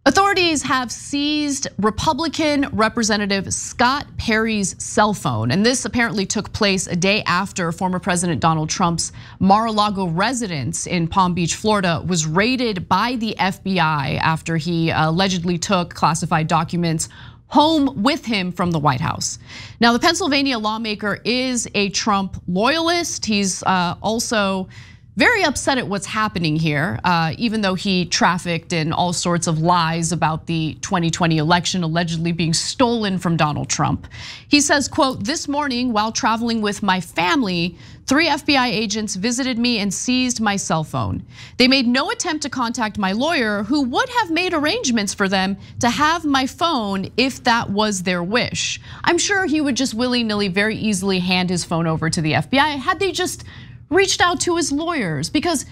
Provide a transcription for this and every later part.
Authorities have seized Republican Representative Scott Perry's cell phone, and this apparently took place a day after former President Donald Trump's Mar-a-Lago residence in Palm Beach, Florida, was raided by the FBI after he allegedly took classified documents home with him from the White House. Now, the Pennsylvania lawmaker is a Trump loyalist. He's also very upset at what's happening here, even though he trafficked in all sorts of lies about the 2020 election allegedly being stolen from Donald Trump. He says, quote, "This morning while traveling with my family, 3 FBI agents visited me and seized my cell phone. They made no attempt to contact my lawyer, who would have made arrangements for them to have my phone if that was their wish." I'm sure he would just willy-nilly very easily hand his phone over to the FBI had they just reached out to his lawyers, because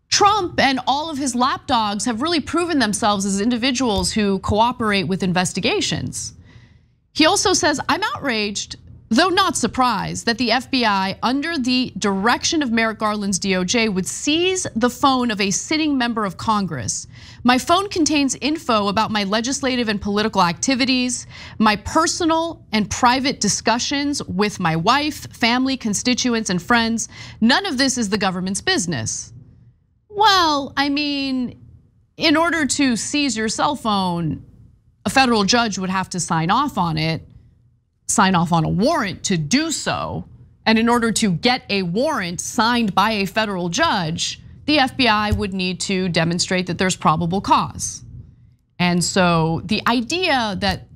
Trump and all of his lapdogs have really proven themselves as individuals who cooperate with investigations. He also says, "I'm outraged, though not surprised, that the FBI, under the direction of Merrick Garland's DOJ, would seize the phone of a sitting member of Congress. My phone contains info about my legislative and political activities, my personal and private discussions with my wife, family, constituents, and friends. None of this is the government's business." Well, I mean, in order to seize your cell phone, a federal judge would have to sign off on it, sign off on a warrant to do so. And in order to get a warrant signed by a federal judge, the FBI would need to demonstrate that there's probable cause. And so the idea that,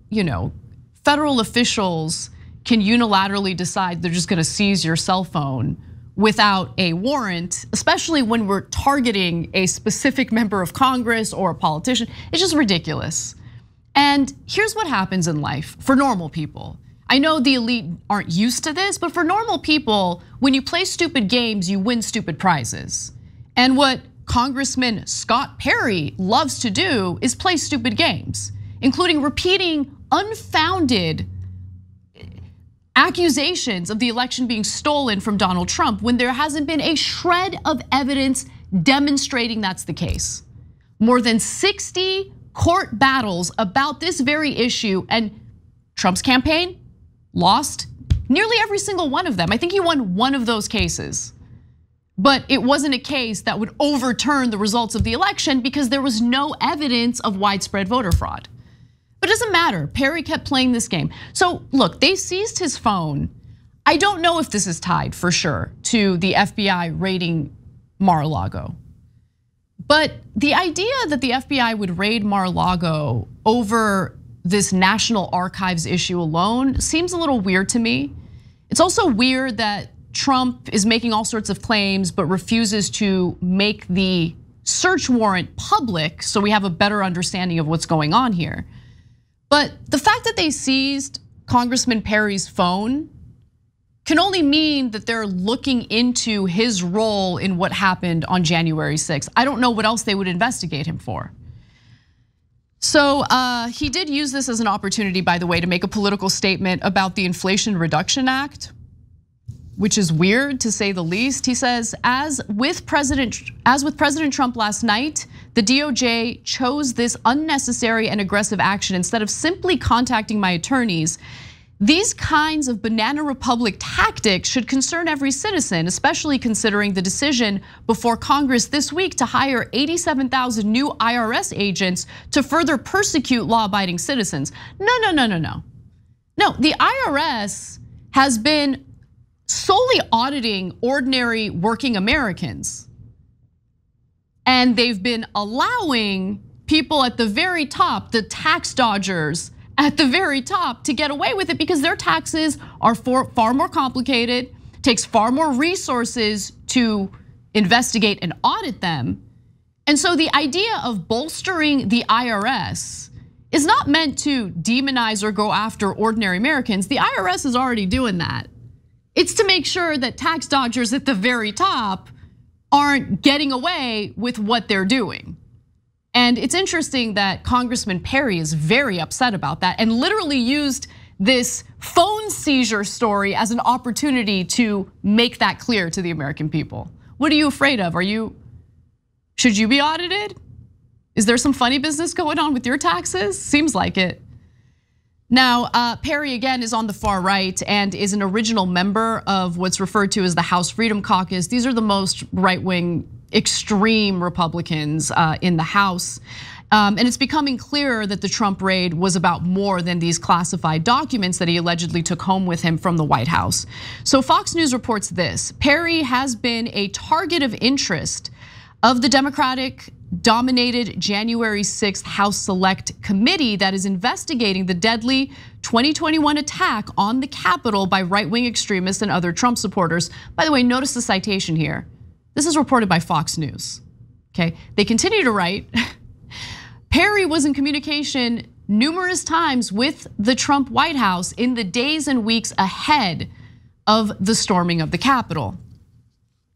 federal officials can unilaterally decide they're just gonna seize your cell phone without a warrant, especially when we're targeting a specific member of Congress or a politician, it's just ridiculous. And here's what happens in life for normal people. I know the elite aren't used to this, but for normal people, when you play stupid games, you win stupid prizes. And what Congressman Scott Perry loves to do is play stupid games, including repeating unfounded accusations of the election being stolen from Donald Trump when there hasn't been a shred of evidence demonstrating that's the case. More than 60 court battles about this very issue, and Trump's campaign lost nearly every single one of them. I think he won one of those cases. But it wasn't a case that would overturn the results of the election because there was no evidence of widespread voter fraud. But it doesn't matter, Perry kept playing this game. So look, they seized his phone. I don't know if this is tied for sure to the FBI raiding Mar-a-Lago. But the idea that the FBI would raid Mar-a-Lago over this National Archives issue alone seems a little weird to me. It's also weird that Trump is making all sorts of claims but refuses to make the search warrant public so we have a better understanding of what's going on here. But the fact that they seized Congressman Perry's phone can only mean that they're looking into his role in what happened on January 6th. I don't know what else they would investigate him for. So he did use this as an opportunity, by the way, to make a political statement about the Inflation Reduction Act, which is weird to say the least. He says, as with President Trump last night, the DOJ chose this unnecessary and aggressive action instead of simply contacting my attorneys. These kinds of banana republic tactics should concern every citizen, especially considering the decision before Congress this week to hire 87,000 new IRS agents to further persecute law-abiding citizens. No, the IRS has been solely auditing ordinary working Americans. And they've been allowing people at the very top, the tax dodgers at the very top, to get away with it because their taxes are far more complicated, takes far more resources to investigate and audit them. And so the idea of bolstering the IRS is not meant to demonize or go after ordinary Americans. The IRS is already doing that. It's to make sure that tax dodgers at the very top aren't getting away with what they're doing. And it's interesting that Congressman Perry is very upset about that and literally used this phone seizure story as an opportunity to make that clear to the American people. What are you afraid of? Should you be audited? Is there some funny business going on with your taxes? Seems like it. Now, Perry again is on the far right and is an original member of what's referred to as the House Freedom Caucus. These are the most right-wing, extreme Republicans in the House. And it's becoming clearer that the Trump raid was about more than these classified documents that he allegedly took home with him from the White House. So Fox News reports this: Perry has been a target of interest of the Democratic-dominated January 6th House Select Committee that is investigating the deadly 2021 attack on the Capitol by right-wing extremists and other Trump supporters. By the way, notice the citation here. This is reported by Fox News, okay? They continue to write, Perry was in communication numerous times with the Trump White House in the days and weeks ahead of the storming of the Capitol.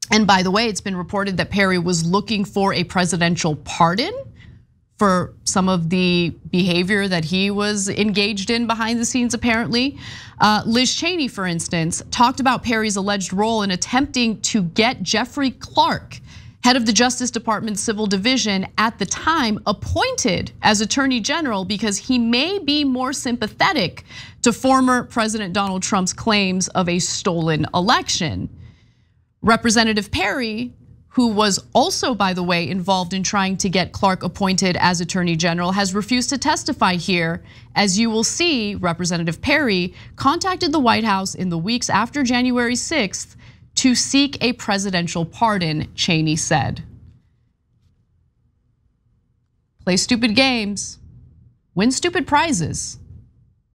And by the way, it's been reported that Perry was looking for a presidential pardon for some of the behavior that he was engaged in behind the scenes, apparently. Liz Cheney, for instance, talked about Perry's alleged role in attempting to get Jeffrey Clark, head of the Justice Department Civil Division at the time, appointed as Attorney General because he may be more sympathetic to former President Donald Trump's claims of a stolen election. Representative Perry, who was also, by the way, involved in trying to get Clark appointed as Attorney General, has refused to testify here. As you will see, Representative Perry contacted the White House in the weeks after January 6th to seek a presidential pardon, Cheney said. Play stupid games, win stupid prizes.